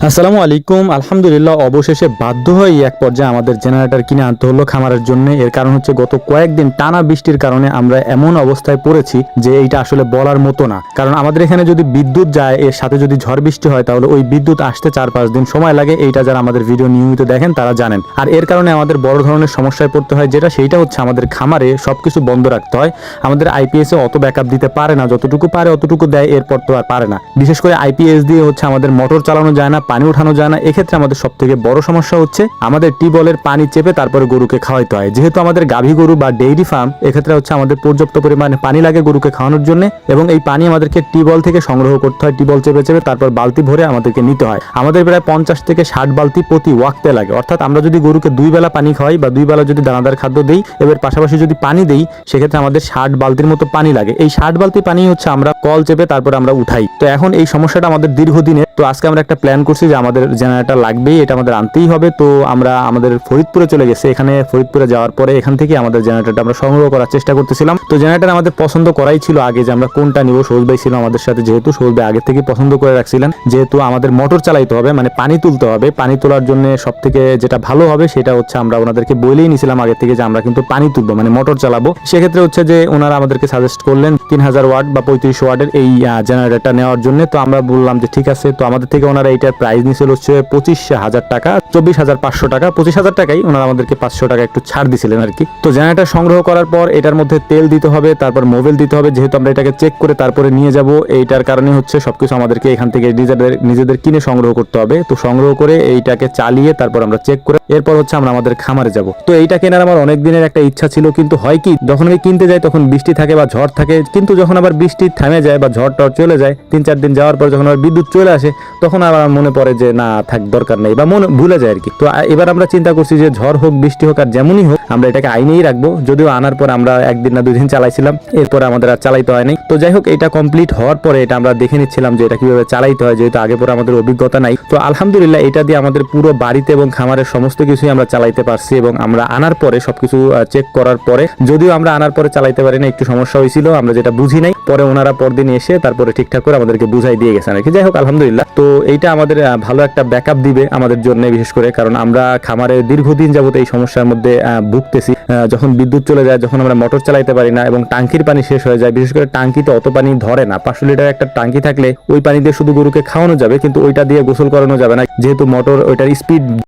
আসসালামু আলাইকুম। আলহামদুলিল্লাহ, অবশেষে বাধ্য হয়ে এক পর্যায়ে আমাদের জেনারেটর কিনে আনতে হলো খামারের জন্য। এর কারণ হচ্ছে গত কয়েকদিন টানা বৃষ্টির কারণে আমরা এমন অবস্থায় পড়েছি যে এইটা আসলে বলার মতো না। কারণ আমাদের এখানে যদি বিদ্যুৎ যায়, এর সাথে যদি ঝড় বৃষ্টি হয়, তাহলে ওই বিদ্যুৎ আসতে 4-5 দিন সময় লাগে। এইটা যারা আমাদের ভিডিও নিয়মিত দেখেন তারা জানেন। আর এর কারণে আমাদের বড় ধরনের সমস্যায় পড়তে হয়, সেইটা হচ্ছে আমাদের খামারে সবকিছু বন্ধ রাখতে হয়। আমাদের আইপিএস এ অত ব্যাকআপ দিতে পারে না, যতটুকু পারে অতটুকু দেয়, এরপর তো আর পারে না। বিশেষ করে আইপিএস দিয়ে হচ্ছে আমাদের মোটর চালানো যায় না, পানি উঠানো যায় না। এক্ষেত্রে আমাদের সব থেকে বড় সমস্যা হচ্ছে আমাদের টিউবওয়েলের পানি চেপে তারপরে গরুকে খাওয়াইতে হয়। যেহেতু আমাদের গাভী গরু বা ডেইরি ফার্ম, এক্ষেত্রে হচ্ছে আমাদের পর্যাপ্ত পরিমাণে পানি লাগে গরুকে খাওয়ানোর জন্য, এবং এই পানি আমাদেরকে টিউবওয়েল থেকে সংগ্রহ করতে হয়। টিউবওয়েল চেপে চেপে তারপর বালতি ভরে আমাদেরকে নিতে হয়। আমাদের প্রায় 50 থেকে 60 বালতি প্রতি ওয়াক্তে লাগে। অর্থাৎ আমরা যদি গরুকে 2 বেলা পানি খাওয়াই বা 2 বেলা যদি দানাদার খাদ্য দেই, এবার পাশাপাশি যদি পানি দেই, সেক্ষেত্রে আমাদের 60 বালতির মতো পানি লাগে। এই 60 বালতি পানি হচ্ছে আমরা কল চেপে তারপর আমরা উঠাই। তো এখন এই সমস্যাটা আমাদের দীর্ঘদিনের। তো আজকে আমরা একটা প্ল্যান করছি যে আমাদের জেনারেটর লাগবেই, এটা আমাদের আনতেই হবে। তো আমরা আমাদের ফরিদপুরে চলে গেছি। এখানে ফরিদপুরে যাওয়ার পরে এখান থেকে আমাদের জেনারেটরটা আমরা সংগ্রহ করার চেষ্টা করতেছিলাম। তো জেনারেটর আমাদের পছন্দ করাই ছিল আগে, যে আমরা কোনটা নিব। সৌজ ভাই ছিল আমাদের সাথে, যেহেতু সৌজ ভাই আগে থেকে পছন্দ করে রাখছিলেন, যেহেতু আমাদের মোটর চালাইতে হবে, মানে পানি তুলতে হবে। পানি তোলার জন্য সব থেকে যেটা ভালো হবে সেটা হচ্ছে আমরা ওনাদেরকে বলেই নিছিলাম আগে থেকে যে আমরা কিন্তু পানি তুলবো, মানে মোটর চালাবো। সেক্ষেত্রে হচ্ছে যে ওনারা আমাদেরকে সাজেস্ট করলেন 3000 ওয়াট বা 3500 ওয়াটের এই জেনারেটরটা নেওয়ার জন্য। তো আমরা বললাম যে ঠিক আছে। তো আমাদের থেকে ওনারা এইটার প্রাইস নিছিল হচ্ছে 25,000 টাকা, 24,500 টাকা, 25,000 টাকাই ওনারা আমাদেরকে 500 টাকা একটু ছাড় দিছিলেন আর কি। তো জেনারেটর সংগ্রহ করার পর এটার মধ্যে তেল দিতে হবে, তারপর মোবিল দিতে হবে। যেহেতু আমরা এটাকে চেক করে তারপরে নিয়ে যাব, এইটার কারণে হচ্ছে সবকিছু আমাদেরকে এখান থেকে নিজেদের কিনে সংগ্রহ করতে হবে। তো সংগ্রহ করে এইটাকে চালিয়ে তারপর আমরা চেক করে এরপর হচ্ছে আমরা আমাদের খামারে যাব। তো এইটা কেনার আমার অনেক দিনের একটা ইচ্ছা ছিল, কিন্তু হয় কি, যখন আমি কিনতে যাই তখন বৃষ্টি থাকে বা ঝড় থাকে। কিন্তু যখন আবার বৃষ্টি থেমে যায় বা ঝড় টড় চলে যায়, 3-4 দিন যাওয়ার পর যখন আবার বিদ্যুৎ চলে আসে, তখন আবার মনে পড়ে যে না থাক, দরকার নেই, বা মনে ভুলে যায় আর কি। তো এবার আমরা চিন্তা করছি যে ঝড় হোক বৃষ্টি হোক আর যেমনই হোক, আমরা এটাকে আইনেই রাখবো। যদিও আনার পর আমরা 1 দিন না 2 দিন চালাইছিলাম, এরপরে আমাদের আর চালাইতে হয় নাই। তো যাই হোক, এটা কমপ্লিট হওয়ার পরে এটা আমরা দেখে নিচ্ছিলাম যে এটা কিভাবে চালাইতে হয়, যেহেতু আগে পরে আমাদের অভিজ্ঞতা নাই। তো আলহামদুলিল্লাহ, এটা দিয়ে আমাদের পুরো বাড়িতে এবং খামারের সমস্ত কিছুই আমরা চালাইতে পারছি। এবং আমরা আনার পরে সবকিছু চেক করার পরে, যদিও আমরা আনার পরে চালাইতে পারি না, একটু সমস্যা হয়েছিল, আমরা যেটা বুঝি নাই, পরে ওনারা পরদিন এসে তারপরে ঠিকঠাক করে আমাদেরকে বুঝাই দিয়ে গেছেন আর কি। যাই হোক, আলহামদুলিল্লাহ। তো এইটা আমাদের ভালো একটা ব্যাকআপ দিবে আমাদের জন্য, বিশেষ করে কারণ আমরা খামারে দীর্ঘদিন যাবত এই সমস্যার মধ্যে ভুগতেছি। যখন বিদ্যুৎ চলে যায়, যখন আমরা মোটর চালাইতে পারি না এবং টাঙ্কির পানি শেষ হয়ে যায়, বিশেষ করে টাঙ্কিতে অত পানি ধরে না। 500 লিটার একটা টাঙ্কি থাকলে ওই পানি দিয়ে শুধু গরুকে খাওয়ানো যাবে, কিন্তু ওইটা দিয়ে গোসল করানো যাবে না, যেহেতু মোটর ওইটার স্পিড